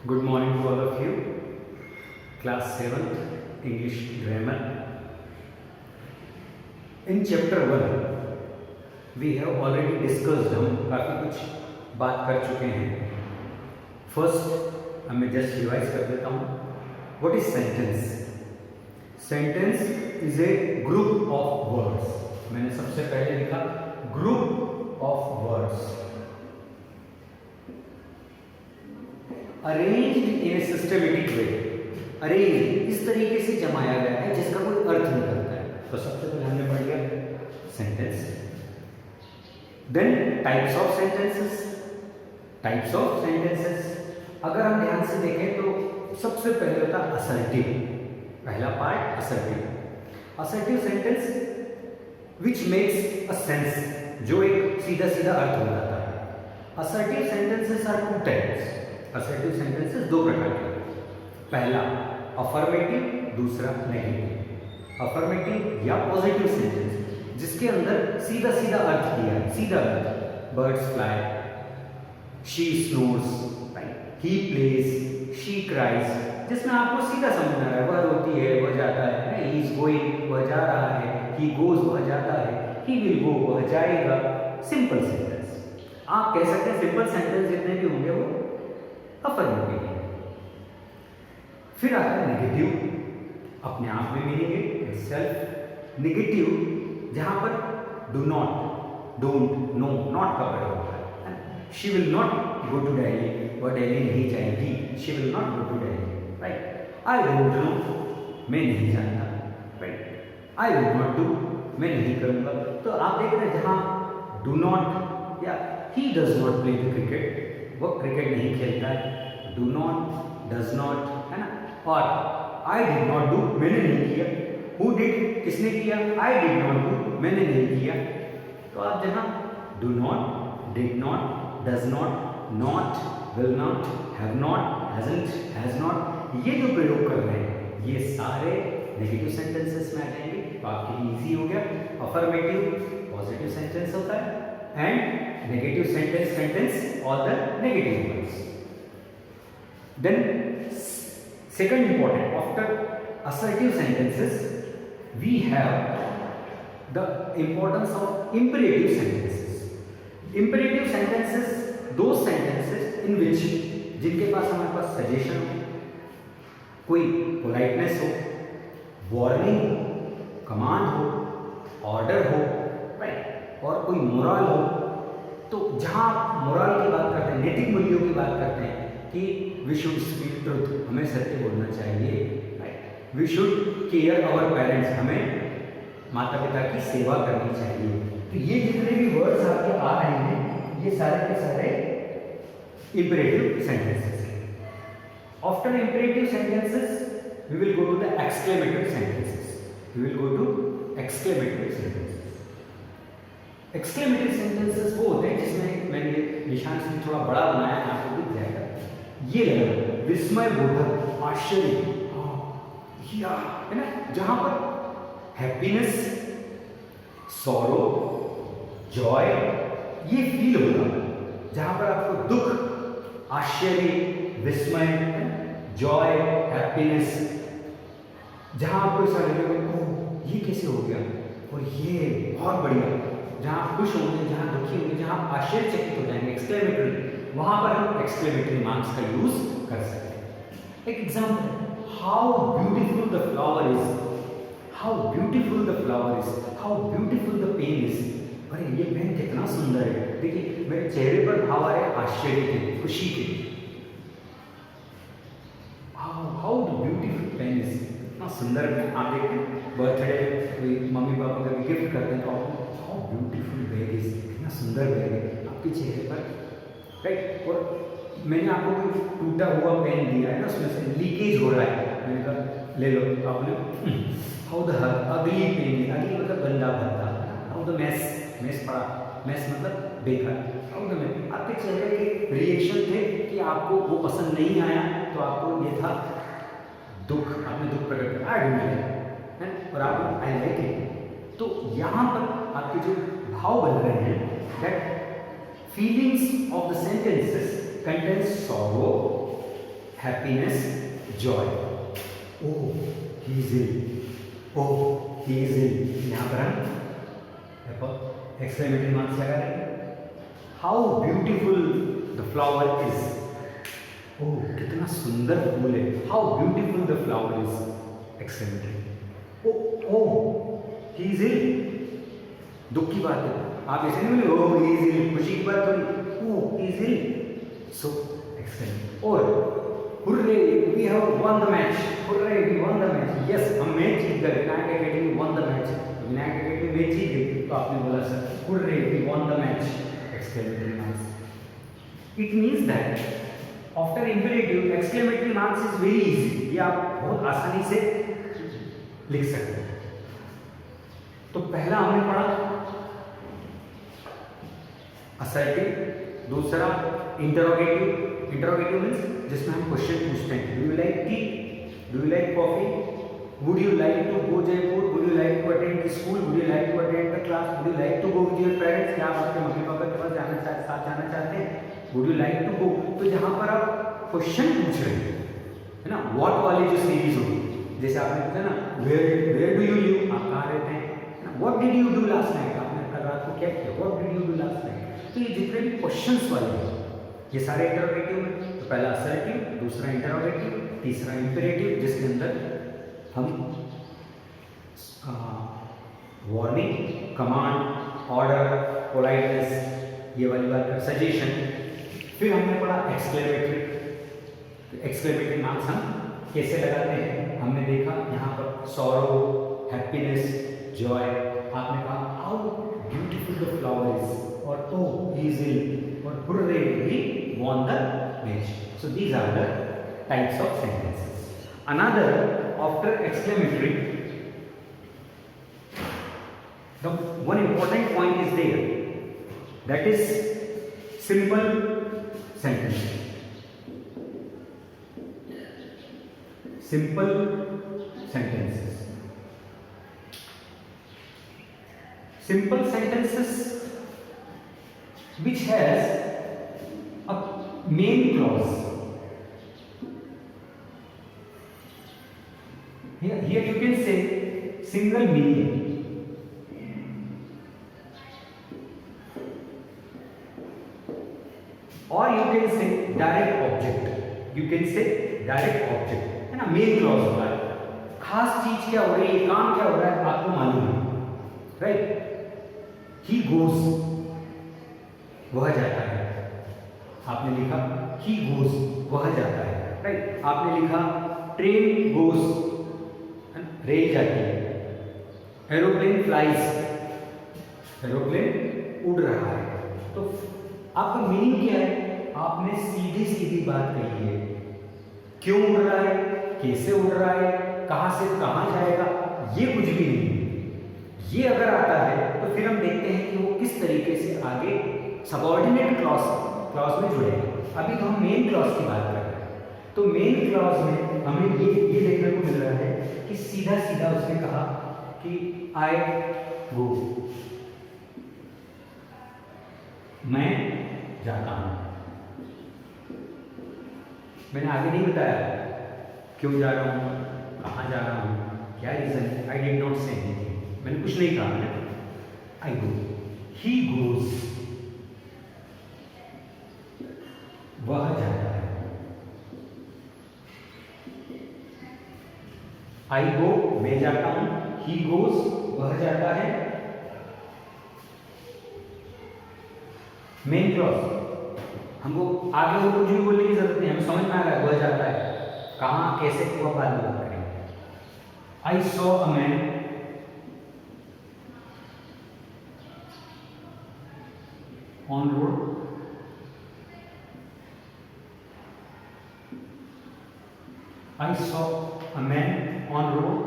Good morning to all of you. Class 7th English Grammar. In chapter 1 we have already discussed, हम काफ़ी कुछ बात कर चुके हैं. फर्स्ट मैं जस्ट रिवाइज कर देता हूँ. What is sentence? Sentence is a group of words. मैंने सबसे पहले लिखा group of words arranged in a systematic way. Arrange इस तरीके से जमाया गया है जिसका कोई अर्थ निकलता है. तो सबसे पहले हमने पढ़ लिया sentence. Then types of sentences. Types of sentences अगर हम ध्यान से देखें तो सबसे पहले होता है असर्टिव. पहला part assertive. Assertive sentence which makes a sense, जो एक सीधा सीधा अर्थ हो जाता है. Assertive sentences are two types. Assertive sentences दो प्रकार के. पहला अफर्मेटिव, दूसरा नेगेटिव. अफर्मेटिव या पॉजिटिव सेंटेंस जिसके अंदर सीधा सीधा अर्थ दिया है. सीधा अर्थ. Birds fly, she snores, he plays, she cries, जिसमें आपको सीधा समझ आ रहा है. वह रोती है, वह जाता है. ही इज गोइंग, वह जा रहा है. ही गोज, वह जाता है. ही विल गो, वह जाएगा. Simple sentence. आप कह सकते हैं सिंपल सेंटेंस जितने भी होंगे वो अफर्मेटिव है. फिर आता है नेगेटिव. अपने आप में मीनिंग है सेल्फ. नेगेटिव जहां पर do not, don't, no, not का प्रयोग होता है. She will not go to Delhi, वह दिल्ली नहीं जाएगी. She will not go to Delhi. Right. I don't know, मैं नहीं जानता. Right. I will not do, मैं नहीं करूंगा. तो आप देख रहे हैं जहां डू नॉट या he does not play the cricket, वो क्रिकेट नहीं खेलता है. डू नॉट, डज नॉट, है ना. और आई डिड नॉट डू, मैंने नहीं किया. हु डिड, किसने किया. आई डिड नॉट डू, मैंने नहीं किया. तो आप जहां do not, did not, does not, not, will not, have not, hasn't, has not, ये जो प्रयोग कर रहे हैं ये सारे नेगेटिव सेंटेंसेस में आ जाएंगे. तो आपके लिए इजी हो गया. अफर्मेटिव पॉजिटिव सेंटेंस होता है and negative sentence all the negative words. Then second important, after assertive sentences we have the importance of imperative sentences. Imperative sentences those sentences in which, जिनके पास हमारे पास सजेशन हो, कोई politeness हो, warning हो, command हो, order हो, right, और कोई मोरल हो. तो जहाँ आप मोरल की बात करते हैं, नैतिक मूल्यों की बात करते हैं कि वी शुड स्पीक ट्रुथ, हमें सत्य बोलना चाहिए. Right. We should care our parents, हमें माता पिता की सेवा करनी चाहिए. तो ये जितने भी वर्ड्स आपके आ रहे हैं ये सारे के सारे इंपरेटिव सेंटेंसेस हैं. After imperative sentences we will go to the exclamatory sentences. We will go to exclamatory sentences. Exclamatory sentences वो होते हैं जिसमें मैंने निशान से थोड़ा बड़ा बनाया है, आपको दिख जाएगा. ये लगा विस्मय बोधक, आश्चर्य, या, है ना, जहां पर हैप्पीनेस, सॉरो, जॉय ये फील होगा. जहां पर आपको दुख, आश्चर्य, विस्मय, जॉय, हैप्पीनेस, जहां आपको ऐसा लगेगा ओह ये कैसे हो गया और ये बहुत बढ़िया. जहां आप खुश होंगे, जहां दुखी होंगे, जहां आप आश्चर्यचकित हो जाएंगे, एक्सक्लेमेटरी, वहां पर हम एक्सक्लेमेटरी मार्क्स का यूज कर सकते हैं. एक example, how beautiful the flower is, how beautiful the flower is, how beautiful the pen is. अरे ये पेन कितना सुंदर है. देखिए मेरे चेहरे पर भाव आ रहे हैं आश्चर्य के, खुशी के. How the beautiful pen is, इतना सुंदर. आप देखते बर्थडे कोई मम्मी पापा का गिफ्ट करते हैं तो हाउ ब्यूटीफुल बैग इज, कितना सुंदर बैग है आपके चेहरे पर. राइट. और मैंने आपको कोई टूटा हुआ पेन दिया है ना, उसमें से लीकेज हो रहा है, मैंने कहा ले लो. आपने हाउ द अगली पेन है, अगली मतलब गंदा भद्दा. हाउ द मैस, मैस पड़ा, मैस मतलब बेकार. हाउ द मैस, आपके चेहरे के रिएक्शन थे कि आपको वो पसंद नहीं आया, तो आपको ये था दुख, आपने दुख प्रकट किया, आई डोंट लाइक है, और आप आई लाइक इट. तो यहाँ पर आपके जो भाव बन रहे हैं, that feelings of the sentences contains sorrow, happiness, joy. Oh, he is ill. Oh, he is ill. यहाँ पर हम exclamatory marks लगा रहे हैं. How beautiful the flower is. Oh, कितना सुंदर फूल है. How beautiful the flower is. Exclamatory. Oh, he is ill. दुख की बात है. आप ऐसे नहीं बोले oh he is ill. खुशी की बात थोड़ी. Oh, he is ill. So excellent. और hurray, we have won the match. Hurray, we won the match. Yes, हम मैच जीत गए. Vinayak academy won the match. Vinayak academy match जीत गई. तो आपने बोला sir hurray, we won the match. Exclamatory marks. It means that after imperative, exclamatory marks is very easy. ये आप बहुत आसानी से लिख सकते हैं. तो पहला हमने पढ़ा assertive, दूसरा इंटरोगेटिव. इंटरोगेटिव मीन्स जिसमें हम क्वेश्चन पूछते हैं. Do you like tea, do you like coffee, would you like to go Jaipur, would you like to attend school, would you like to attend the class, would you like to go with your parents. क्या आप आपके mummy papa के पास साथ जाना चाहते हैं. Would you like to go. तो जहाँ पर आप क्वेश्चन पूछ रहे हैं है ना, व्हाट वाली जो सीरीज होगी, जैसे आपने पूछा ना वेयर डू यू लिव, आप कहाँ रहते हैं, what did you do last night, आपने कल रात को क्या किया, what did you do last night. तो ये जितने भी क्वेश्चंस वाले हैं ये सारे इंटरोगेटिव में. तो पहला असर्टिव, दूसरा इंटरोगेटिव, तीसरा इंपेरेटिव जिसके अंदर हम वार्निंग, कमांड, ऑर्डर, पोलाइटनेस ये वाली बात, सजेशन. फिर हमने पढ़ा एक्सक्लेमेटरी. एक्सक्लेमेटरी मार्क्स हम कैसे लगाते हैं हमने देखा. यहाँ पर सॉरो, हैप्पीनेस, जॉय. आपने कहा how beautiful the flower is, or oh he is ill, or hurray we won the match. So these are the types of sentences. Another, after exclamatory, the one important point is there, that is simple sentence. Simple sentences. Simple sentences which has a main clause. Here you can say single meaning. Or you can say direct object. You can say direct object. है ना, main clause होता है. खास चीज क्या हो रही है, काम क्या हो रहा है आपको मालूम है, राइट. ही गोज, वह जाता है. आपने लिखा ही गोज, वह जाता है, राइट. आपने लिखा ट्रेन गोज, रेल जाती है. एरोप्लेन फ्लाइज, एरोप्लेन उड़ रहा है. तो आपका मीनिंग क्या है, आपने सीधी सीधी बात कही है. क्यों उड़ रहा है, कैसे उड़ रहा है, कहां से कहां जाएगा, ये कुछ भी नहीं. ये अगर आता है तो फिर हम देखते हैं कि वो किस तरीके से आगे सबऑर्डिनेट क्लॉज में जुड़ेगा. अभी तो हम मेन क्लॉज की बात कर रहे हैं. तो मेन क्लॉज में हमें ये देखने को मिल रहा है कि सीधा सीधा उसने कहा कि आई गो, मैं जाता हूं. मैंने आगे नहीं बताया क्यों जा रहा हूं, कहां जा रहा हूं, क्या reason. I did not say anything, मैंने कुछ नहीं कहा. मैंने आई गो, ही गोज, वह जाता है. आई गो, मैं जाता हूं. ही गोज, वह जाता है. मेन क्लॉज हमको आगे वो कुछ भी बोलने की जरूरत नहीं, हमें समझ में आ रहा है वह जाता है. कहां कैसे हुआ बाद में बात करेंगे. आई saw a man on road. I saw a man on road.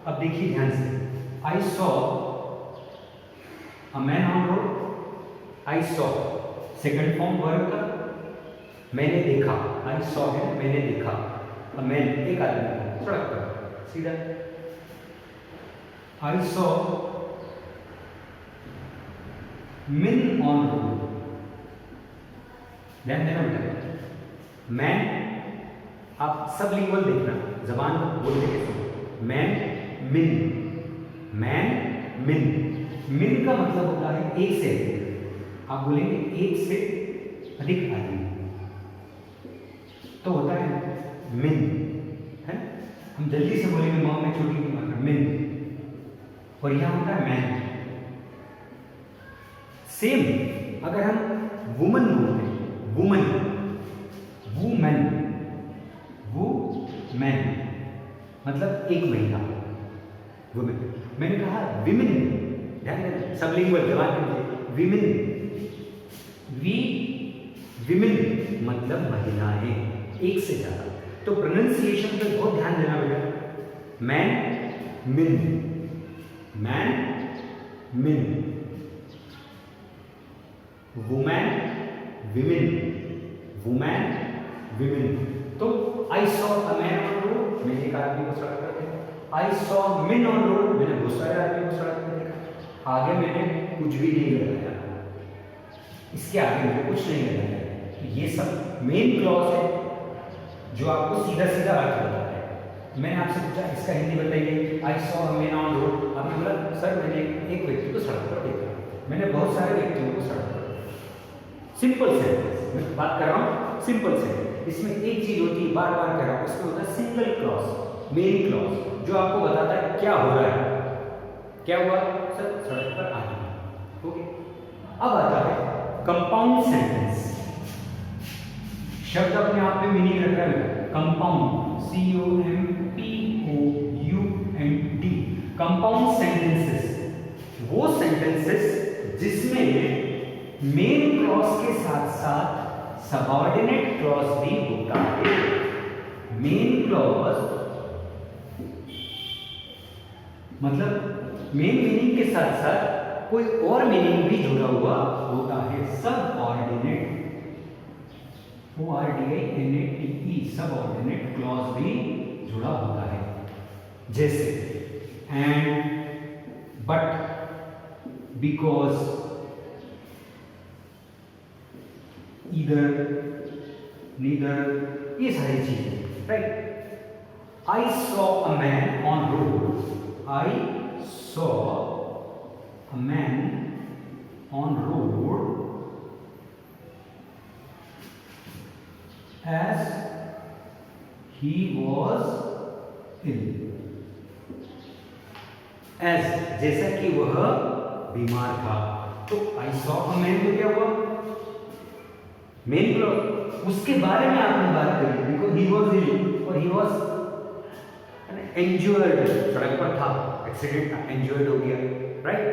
अब देखिए ध्यान से, आई saw a man on road. I saw second form verb का, मैंने देखा. आई सॉ है मैंने देखा. अ मैन एक आदमी, सड़क पर सीधा. I saw men on road. ध्यान देना बेटा, मैन आप सब लिंगुअल देखना, जबान बोलते कैसे, मैन मिन, मैन मिन, मिन का मतलब होता है एक से अधिक। आप बोलेंगे एक से अधिक आदमी, तो होता है मिन, है। हम जल्दी से बोलेंगे माँ में छोटी की मात्रा मिन, और यहां होता है मैन। सेम अगर हम वुमन बोलते हैं, वुमन, वुमेन, वुमेन मतलब एक महिला, वुमेन। मैंने कहा विमेन, ध्यान देना, सब लिंगुअल जवाब कीजिए, विमेन, वी विमेन मतलब महिलाएं, एक से ज्यादा। तो प्रोनाउंसिएशन पे बहुत ध्यान देना बेटा, मैन मिन, मैन मिन, वुमेन विमेन, वुमेन विमेन। तो I saw a man on road, मैंने एक आदमी को सड़क पर देखा। I saw men on road, मैंने बहुत सारे आदमी को सड़क पर देखा। आगे मैंने कुछ भी नहीं लगाया, इसके आगे मैंने कुछ नहीं लगाया। तो ये सब मेन क्लॉज है जो आपको सीधा सीधा अर्थ बताता है। मैंने आपसे पूछा इसका हिंदी बताइए, आई saw a man on road, आपने बोला सर मैंने एक व्यक्ति को सड़क पर देखा, मैंने बहुत सारे व्यक्तियों को सड़क पर। सिंपल सेंटेंस मैं बात कर रहा हूँ, सिंपल सेंटेंस। इसमें एक चीज होती है, बार बार कर रहा हूँ, उसमें होता है सिंगल क्लॉज, मेन क्लॉज, जो आपको बताता है क्या हो रहा है। क्या हुआ सर, सड़क पर आदमी। ओके, अब आता है कंपाउंड सेंटेंस। शब्द अपने आप में मीनिंग रख रहा है, कंपाउंड, COMPOUND, कंपाउंड सेंटेंसेस, वो सेंटेंसेस जिसमें मेन क्लॉज के साथ साथ सबऑर्डिनेट क्लॉज भी होता है। मेन क्लॉज मतलब मेन मीनिंग के साथ साथ कोई और मीनिंग भी जुड़ा हुआ होता है, सबऑर्डिनेट, ORDINATE, सबऑर्डिनेट क्लॉज भी जुड़ा होता है। जैसे and, but, because, either, neither, ये सारी चीजें, right. I saw a man on road, I saw a man on road as he was ill, as जैसा कि वह बीमार था। तो आई सॉ अ मैन तो क्या हुआ, मेन क्लॉज, उसके बारे में आपने बात करी, बिकॉज ही वॉज इल और ही वॉज इंजर्ड, सड़क पर था, एक्सीडेंट था, इंजर्ड हो गया, राइट।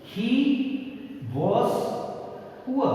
He was poor,